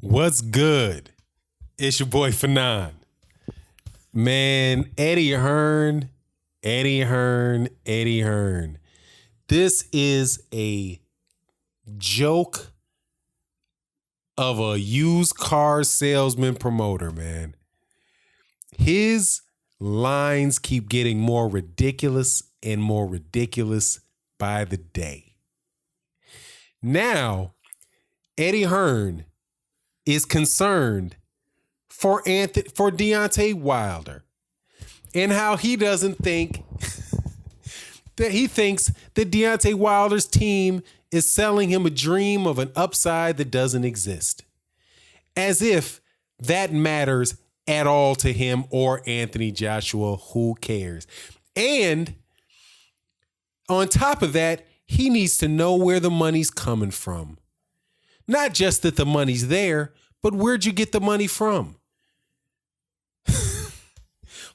What's good? It's your boy Fanon. Man, Eddie Hearn. This is a joke of a used car salesman promoter, man. His lines keep getting more ridiculous and more ridiculous by the day. Now, Eddie Hearn is concerned for Deontay Wilder and how he doesn't think that he thinks that Deontay Wilder's team is selling him a dream of an upside that doesn't exist. As if that matters at all to him or Anthony Joshua. Who cares? And on top of that, he needs to know where the money's coming from. Not just that the money's there, but where'd you get the money from?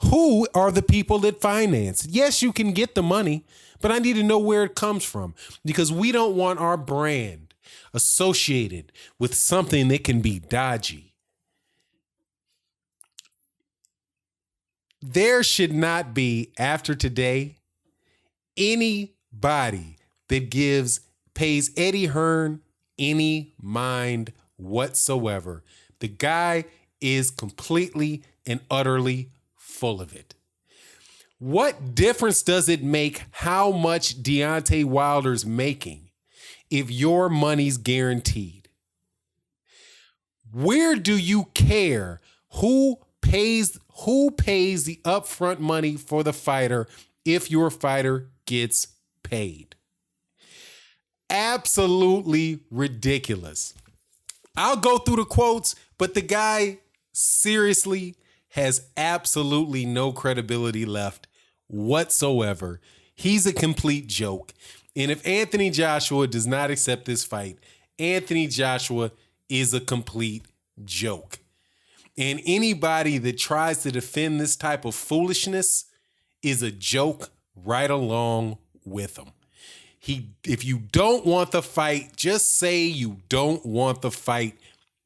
Who are the people that finance? Yes, you can get the money, but I need to know where it comes from because we don't want our brand associated with something that can be dodgy. There should not be, after today, anybody that pays Eddie Hearn any mind whatsoever. The guy is completely and utterly full of it. What difference does it make how much Deontay Wilder's making if your money's guaranteed? Where do you care who pays the upfront money for the fighter if your fighter gets paid? Absolutely ridiculous. I'll go through the quotes, but the guy seriously has absolutely no credibility left whatsoever. He's a complete joke. And if Anthony Joshua does not accept this fight, Anthony Joshua is a complete joke. And anybody that tries to defend this type of foolishness is a joke right along with him. If you don't want the fight, just say you don't want the fight,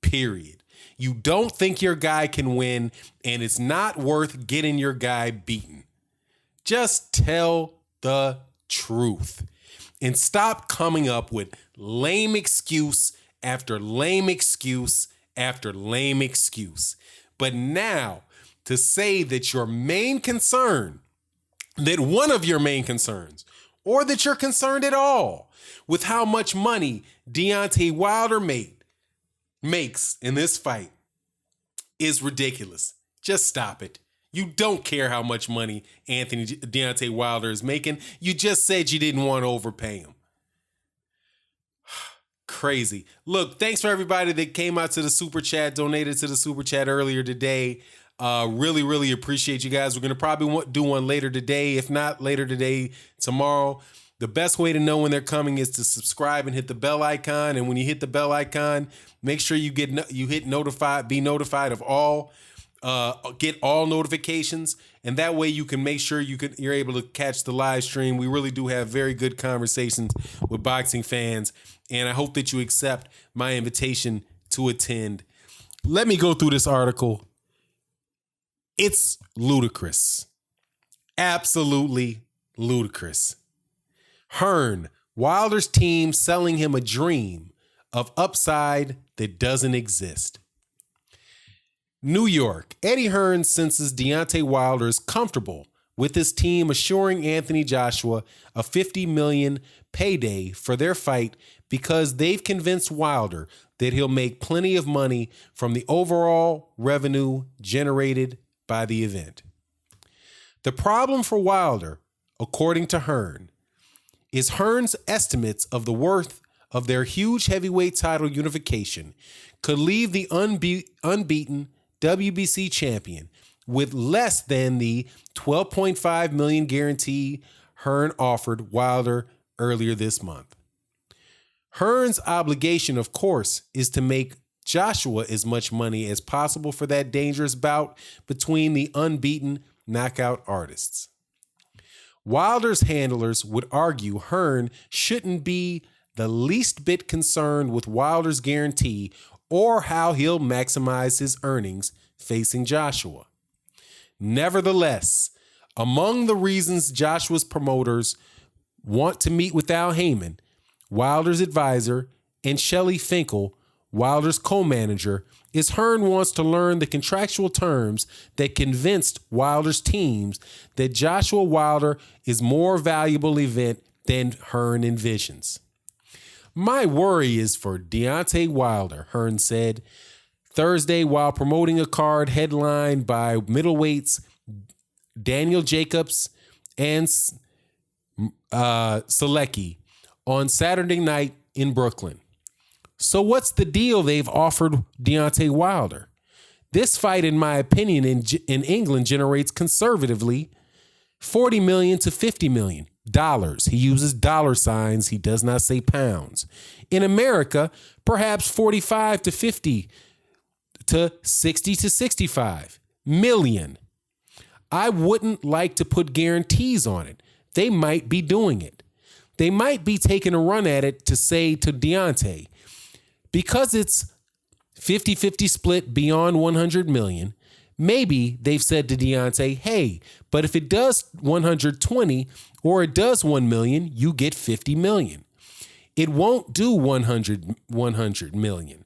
period. You don't think your guy can win, and it's not worth getting your guy beaten. Just tell the truth and stop coming up with lame excuse after lame excuse after lame excuse. But now to say that your main concern, that one of your main concerns, or that you're concerned at all with how much money Deontay Wilder makes in this fight is ridiculous. Just stop it. You don't care how much money Deontay Wilder is making. You just said you didn't want to overpay him. Crazy. Look, thanks for everybody that came out to the super chat, donated to the super chat earlier today. Really appreciate you guys. We're going to probably do one later today. If not later today, tomorrow. The best way to know when they're coming is to subscribe and hit the bell icon. And when you hit the bell icon, make sure you hit notified, be notified of all, get all notifications. And that way you can make sure you're able to catch the live stream. We really do have very good conversations with boxing fans. And I hope that you accept my invitation to attend. Let me go through this article. It's ludicrous. Absolutely ludicrous. Hearn, Wilder's team selling him a dream of upside that doesn't exist. New York, Eddie Hearn senses Deontay Wilder is comfortable with his team assuring Anthony Joshua a $50 million payday for their fight because they've convinced Wilder that he'll make plenty of money from the overall revenue generated by the event. The problem for Wilder, according to Hearn, is Hearn's estimates of the worth of their huge heavyweight title unification could leave the unbeaten WBC champion with less than the $12.5 million guarantee Hearn offered Wilder earlier this month. Hearn's obligation, of course, is to make Joshua as much money as possible for that dangerous bout between the unbeaten knockout artists. Wilder's handlers would argue Hearn shouldn't be the least bit concerned with Wilder's guarantee or how he'll maximize his earnings facing Joshua. Nevertheless, among the reasons Joshua's promoters want to meet with Al Heyman, Wilder's advisor, and Shelley Finkel, Wilder's co-manager, is Hearn wants to learn the contractual terms that convinced Wilder's teams that Joshua Wilder is more valuable event than Hearn envisions. My worry is for Deontay Wilder, Hearn said Thursday while promoting a card headlined by middleweights Daniel Jacobs and Selecki on Saturday night in Brooklyn. So what's the deal they've offered Deontay Wilder? This fight, in my opinion, in England generates conservatively $40 million to $50 million. He uses dollar signs. He does not say pounds. In America, perhaps 45 to 50 to 60 to 65 million. I wouldn't like to put guarantees on it. They might be doing it. They might be taking a run at it to say to Deontay, because it's 50-50 split beyond 100 million, maybe they've said to Deontay, hey, but if it does 120 or it does 1 million, you get 50 million. It won't do 100 million.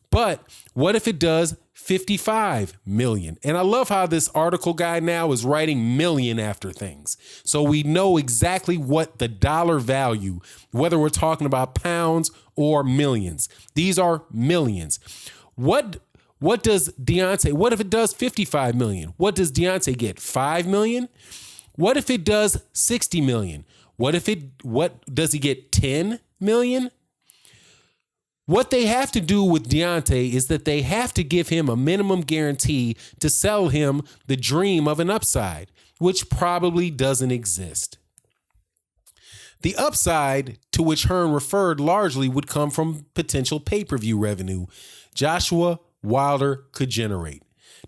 But what if it does 55 million? And I love how this article guy now is writing million after things. So we know exactly what the dollar value, whether we're talking about pounds or millions. These are millions. What does Deontay, what if it does 55 million? What does Deontay get? 5 million? What if it does 60 million? What does he get? 10 million? What they have to do with Deontay is that they have to give him a minimum guarantee to sell him the dream of an upside, which probably doesn't exist. The upside to which Hearn referred largely would come from potential pay-per-view revenue Joshua Wilder could generate.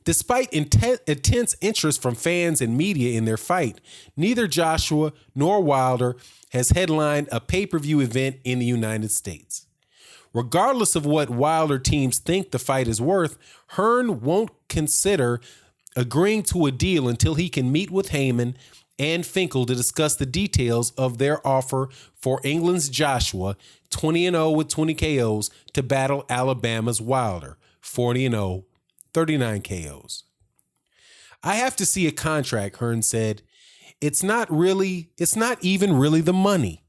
Despite intense interest from fans and media in their fight, neither Joshua nor Wilder has headlined a pay-per-view event in the United States. Regardless of what Wilder teams think the fight is worth, Hearn won't consider agreeing to a deal until he can meet with Heyman and Finkel to discuss the details of their offer for England's Joshua, 20-0 with 20 KOs, to battle Alabama's Wilder, 40-0, 39 KOs. I have to see a contract, Hearn said. It's not even really the money.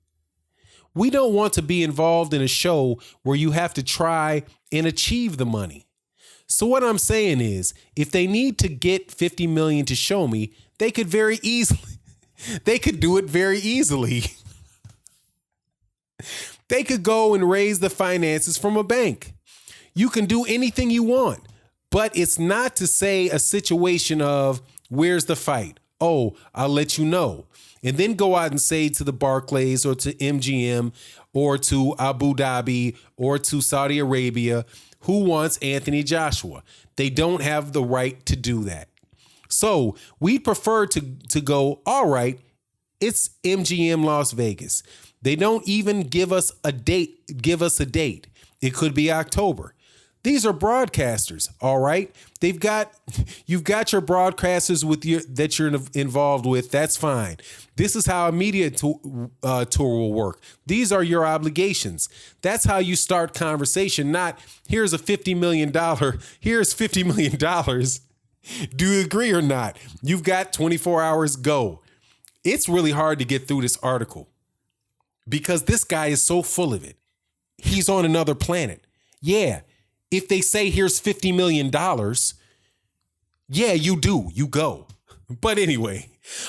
We don't want to be involved in a show where you have to try and achieve the money. So what I'm saying is, if they need to get 50 million to show me, they could do it very easily. They could go and raise the finances from a bank. You can do anything you want, but it's not to say a situation of, where's the fight? Oh, I'll let you know. And then go out and say to the Barclays or to MGM or to Abu Dhabi or to Saudi Arabia, who wants Anthony Joshua? They don't have the right to do that. So we prefer to go, all right, it's MGM Las Vegas. They don't even give us a date. It could be October. These are broadcasters, all right? You've got your broadcasters that you're involved with. That's fine. This is how a media tour will work. These are your obligations. That's how you start conversation. Not here's $50 million. Here's $50 million. Do you agree or not? You've got 24 hours. Go. It's really hard to get through this article because this guy is so full of it. He's on another planet. Yeah. If they say here's $50 million, yeah, you do. You go. But anyway,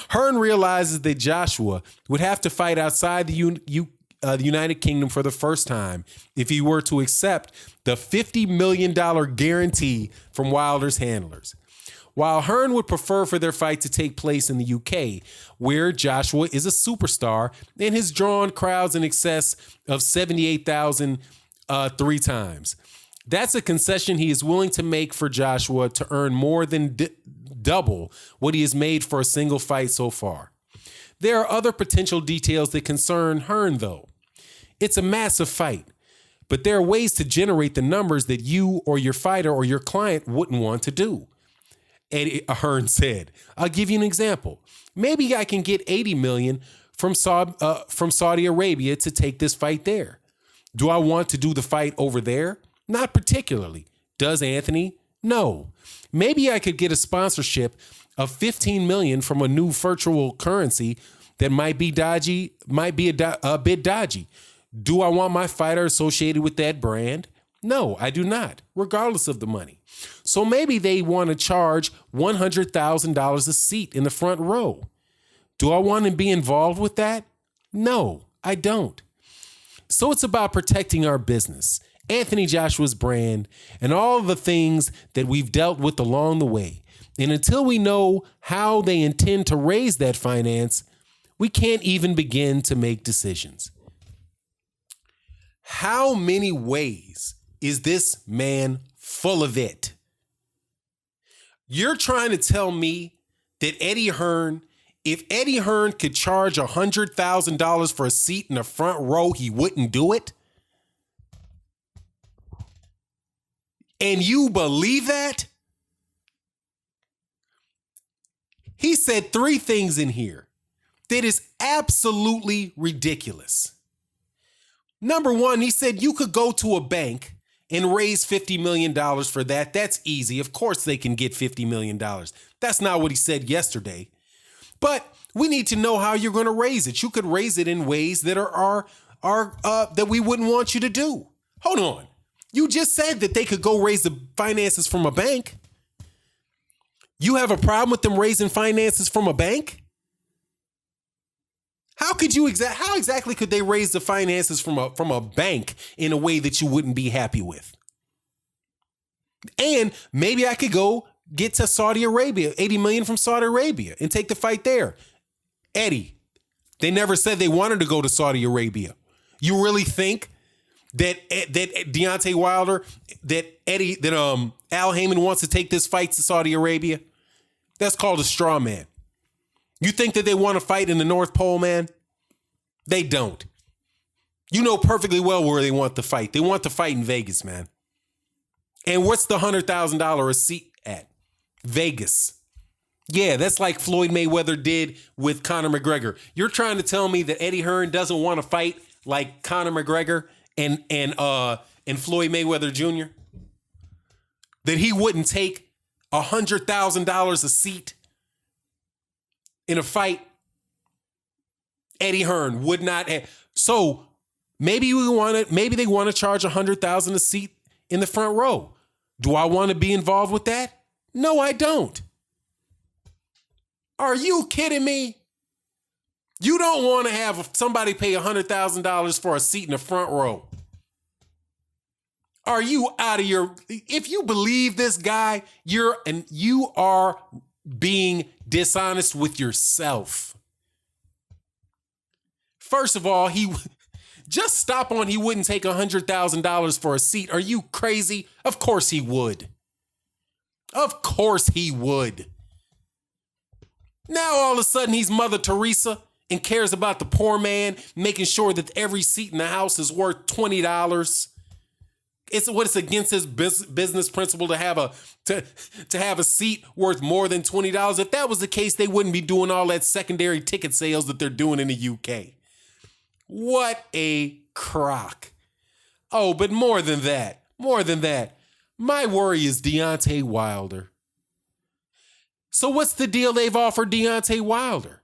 Hearn realizes that Joshua would have to fight outside the United Kingdom for the first time if he were to accept the $50 million guarantee from Wilder's handlers. While Hearn would prefer for their fight to take place in the UK, where Joshua is a superstar and has drawn crowds in excess of 78,000 three times. That's a concession he is willing to make for Joshua to earn more than double what he has made for a single fight so far. There are other potential details that concern Hearn, though. It's a massive fight. but there are ways to generate the numbers that you or your fighter or your client wouldn't want to do. Eddie Hearn said, I'll give you an example. Maybe I can get 80 million from Saudi Arabia to take this fight there. Do I want to do the fight over there? Not particularly. Does Anthony? No. Maybe I could get a sponsorship of 15 million from a new virtual currency that might be dodgy, might be a bit dodgy. Do I want my fighter associated with that brand? No, I do not, regardless of the money. So maybe they want to charge $100,000 a seat in the front row. Do I want to be involved with that? No, I don't. So it's about protecting our business, Anthony Joshua's brand, and all the things that we've dealt with along the way. And until we know how they intend to raise that finance, we can't even begin to make decisions. How many ways is this man full of it? You're trying to tell me that Eddie Hearn, if Eddie Hearn could charge $100,000 for a seat in the front row, he wouldn't do it? And you believe that? He said 3 things in here that is absolutely ridiculous. Number 1, he said you could go to a bank and raise $50 million for that. That's easy. Of course they can get $50 million. That's not what he said yesterday. But we need to know how you're going to raise it. You could raise it in ways that are that we wouldn't want you to do. Hold on. You just said that they could go raise the finances from a bank. You have a problem with them raising finances from a bank? How exactly could they raise the finances from a bank in a way that you wouldn't be happy with? And maybe I could go get to Saudi Arabia, 80 million from Saudi Arabia, and take the fight there. Eddie, they never said they wanted to go to Saudi Arabia. You really think that Deontay Wilder, that Al Heyman wants to take this fight to Saudi Arabia? That's called a straw man. You think that they want to fight in the North Pole, man? They don't. You know perfectly well where they want to fight. They want to fight in Vegas, man. And what's the $100,000 a seat at? Vegas. Yeah, that's like Floyd Mayweather did with Conor McGregor. You're trying to tell me that Eddie Hearn doesn't want to fight like Conor McGregor and Floyd Mayweather Jr.? That he wouldn't take $100,000 a seat in a fight? Eddie Hearn would not have. So maybe they want to charge $100,000 a seat in the front row. Do I want to be involved with that? No, I don't. Are you kidding me? You don't want to have somebody pay $100,000 for a seat in the front row. Are you out of your... If you believe this guy, you are being dishonest with yourself. First of all, just stop on he wouldn't take $100,000 for a seat. Are you crazy? Of course he would. Of course he would. Now all of a sudden he's Mother Teresa and cares about the poor man, making sure that every seat in the house is worth $20. It's against his business principle to have a seat worth more than $20. If that was the case, they wouldn't be doing all that secondary ticket sales that they're doing in the UK. What a crock. Oh, but more than that, my worry is Deontay Wilder. So what's the deal they've offered Deontay Wilder?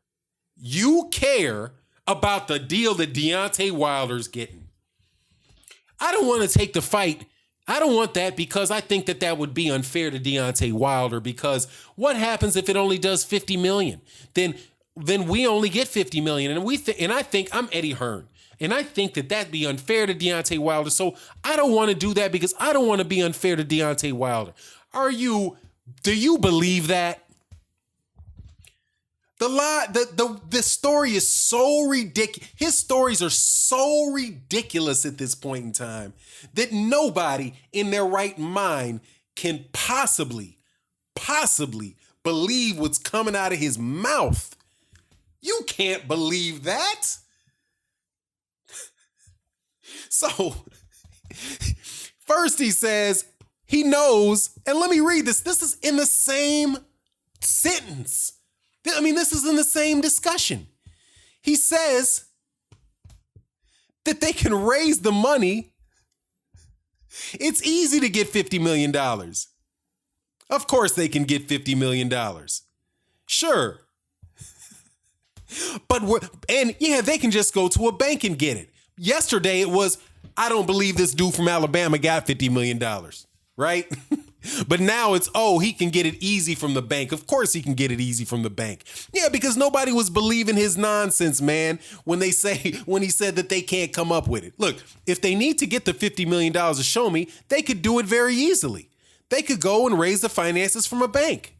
You care about the deal that Deontay Wilder's getting. I don't want to take the fight. I don't want that because I think that would be unfair to Deontay Wilder, because what happens if it only does 50 million? Then we only get 50 million. And I think I'm Eddie Hearn. And I think that'd be unfair to Deontay Wilder. So I don't want to do that because I don't want to be unfair to Deontay Wilder. Do you believe that? The story is so ridiculous. His stories are so ridiculous at this point in time that nobody in their right mind can possibly believe what's coming out of his mouth. You can't believe that. So First he says he knows, and let me read this. This is in the same sentence. I mean, this is in the same discussion. He says that they can raise the money. It's easy to get $50 million. Of course they can get $50 million. Sure. They can just go to a bank and get it. Yesterday it was, I don't believe this dude from Alabama got $50 million, right? But now it's, he can get it easy from the bank. Of course he can get it easy from the bank. Yeah, because nobody was believing his nonsense, man, when he said that they can't come up with it. Look, if they need to get the $50 million to show me, they could do it very easily. They could go and raise the finances from a bank.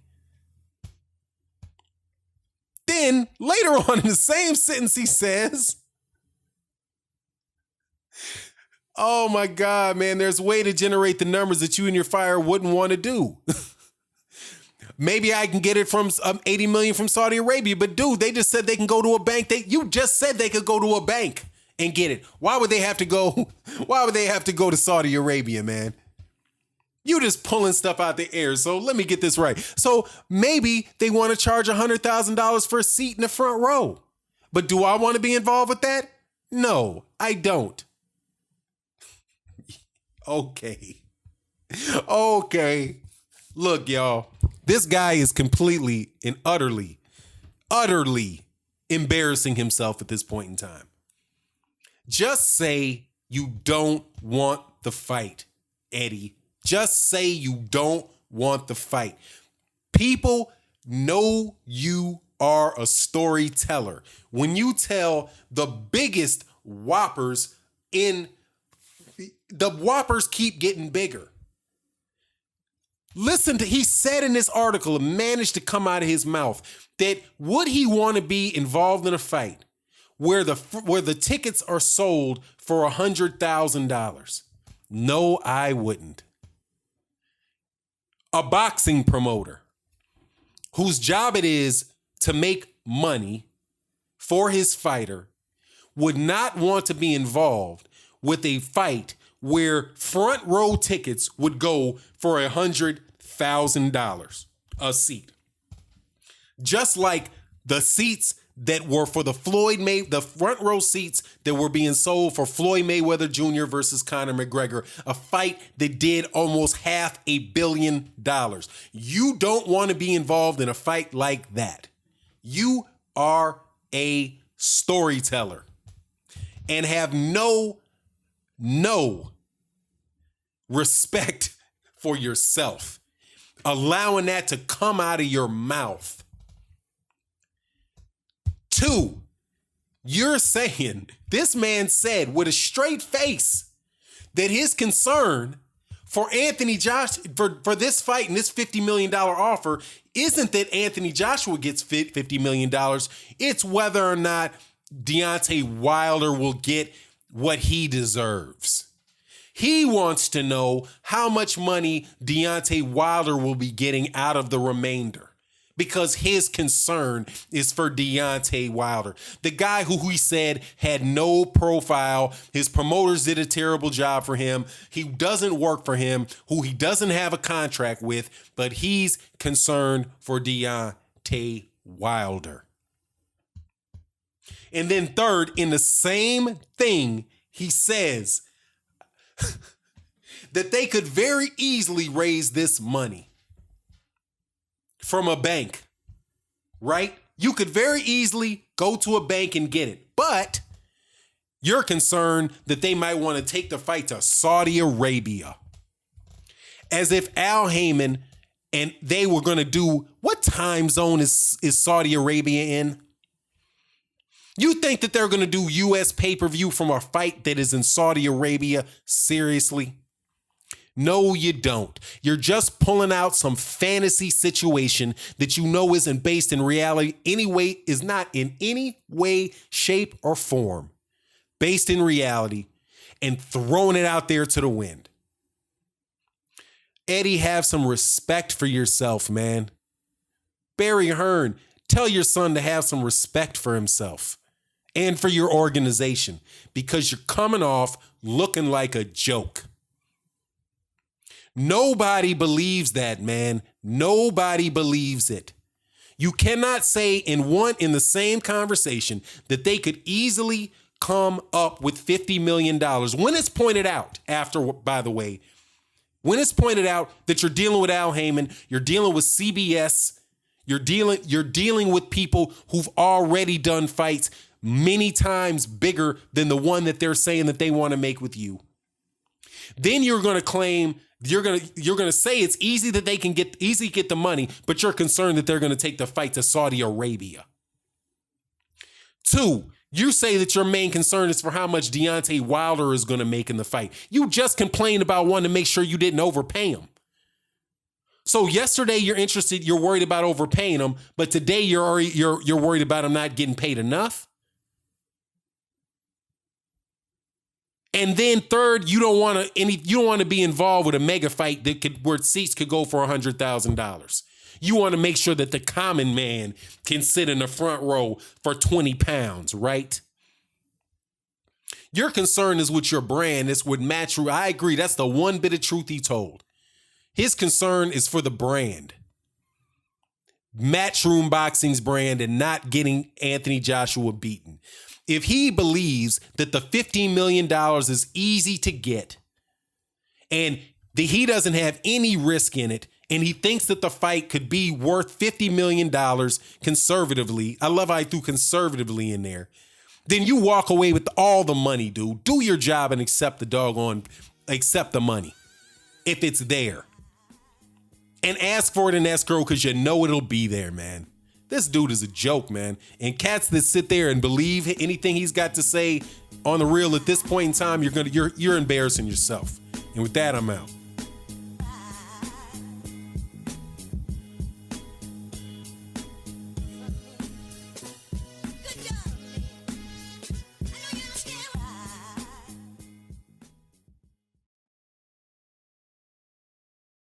Then later on in the same sentence, he says, oh my God, man, there's a way to generate the numbers that you and your fire wouldn't want to do. Maybe I can get it from 80 million from Saudi Arabia, but dude, they just said they can go to a bank. You just said they could go to a bank and get it. Why would they have to go? Why would they have to go to Saudi Arabia, man? You just pulling stuff out the air. So let me get this right. So maybe they want to charge $100,000 for a seat in the front row. But do I want to be involved with that? No, I don't. Okay. Look, y'all, this guy is completely and utterly embarrassing himself at this point in time. Just say you don't want the fight, Eddie. Just say you don't want the fight. People know you are a storyteller. When you tell the biggest whoppers the whoppers keep getting bigger. He said in this article, it managed to come out of his mouth, that would he want to be involved in a fight where the tickets are sold for $100,000? No, I wouldn't. A boxing promoter whose job it is to make money for his fighter would not want to be involved with a fight where front row tickets would go for $100,000 a seat. Just like the seats that were for the front row seats that were being sold for Floyd Mayweather Jr. versus Conor McGregor, a fight that did almost $500 million. You don't want to be involved in a fight like that. You are a storyteller and have no respect for yourself, allowing that to come out of your mouth. 2, you're saying, this man said with a straight face that his concern for Anthony Joshua, for this fight and this $50 million offer, isn't that Anthony Joshua gets $50 million. It's whether or not Deontay Wilder will get what he deserves. He wants to know how much money Deontay Wilder will be getting out of the remainder, because his concern is for Deontay Wilder, the guy who he said had no profile. His promoters did a terrible job for him. He doesn't work for him, who he doesn't have a contract with, but he's concerned for Deontay Wilder. And then third, in the same thing, he says that they could very easily raise this money from a bank, right? You could very easily go to a bank and get it, but you're concerned that they might want to take the fight to Saudi Arabia. As if Al Heyman and they were going to do, what time zone is Saudi Arabia in? You think that they're going to do U.S. pay-per-view from a fight that is in Saudi Arabia? Seriously? No, you don't. You're just pulling out some fantasy situation that you know isn't based in reality anyway, is not in any way, shape, or form based in reality, and throwing it out there to the wind. Eddie, have some respect for yourself, man. Barry Hearn, tell your son to have some respect for himself. and for your organization, because you're coming off looking like a joke. Nobody believes that, man. Nobody believes it. You cannot say in the same conversation that they could easily come up with $50 million when it's pointed out by the way, when it's pointed out that you're dealing with Al Heyman, you're dealing with CBS, you're dealing with people who've already done fights many times bigger than the one that they're saying that they want to make with you. Then you're going to claim, you're going to say it's easy that they can get the money, but you're concerned that they're going to take the fight to Saudi Arabia. 2, you say that your main concern is for how much Deontay Wilder is going to make in the fight. You just complained about wanting to make sure you didn't overpay him. So yesterday you're worried about overpaying him, but today you're worried about him not getting paid enough. And then third, you don't want to be involved with a mega fight where seats could go for $100,000. You want to make sure that the common man can sit in the front row for 20 pounds, right? Your concern is with your brand. It's with Matchroom. I agree. That's the one bit of truth he told. His concern is for the brand. Matchroom Boxing's brand, and not getting Anthony Joshua beaten. If he believes that the $15 million is easy to get and that he doesn't have any risk in it, and he thinks that the fight could be worth $50 million conservatively, I love how I threw conservatively in there, then you walk away with all the money, dude. Do your job and accept the money if it's there. And ask for it in escrow because you know it'll be there, man. This dude is a joke, man. And cats that sit there and believe anything he's got to say on the real at this point in time, you're embarrassing yourself. And with that, I'm out.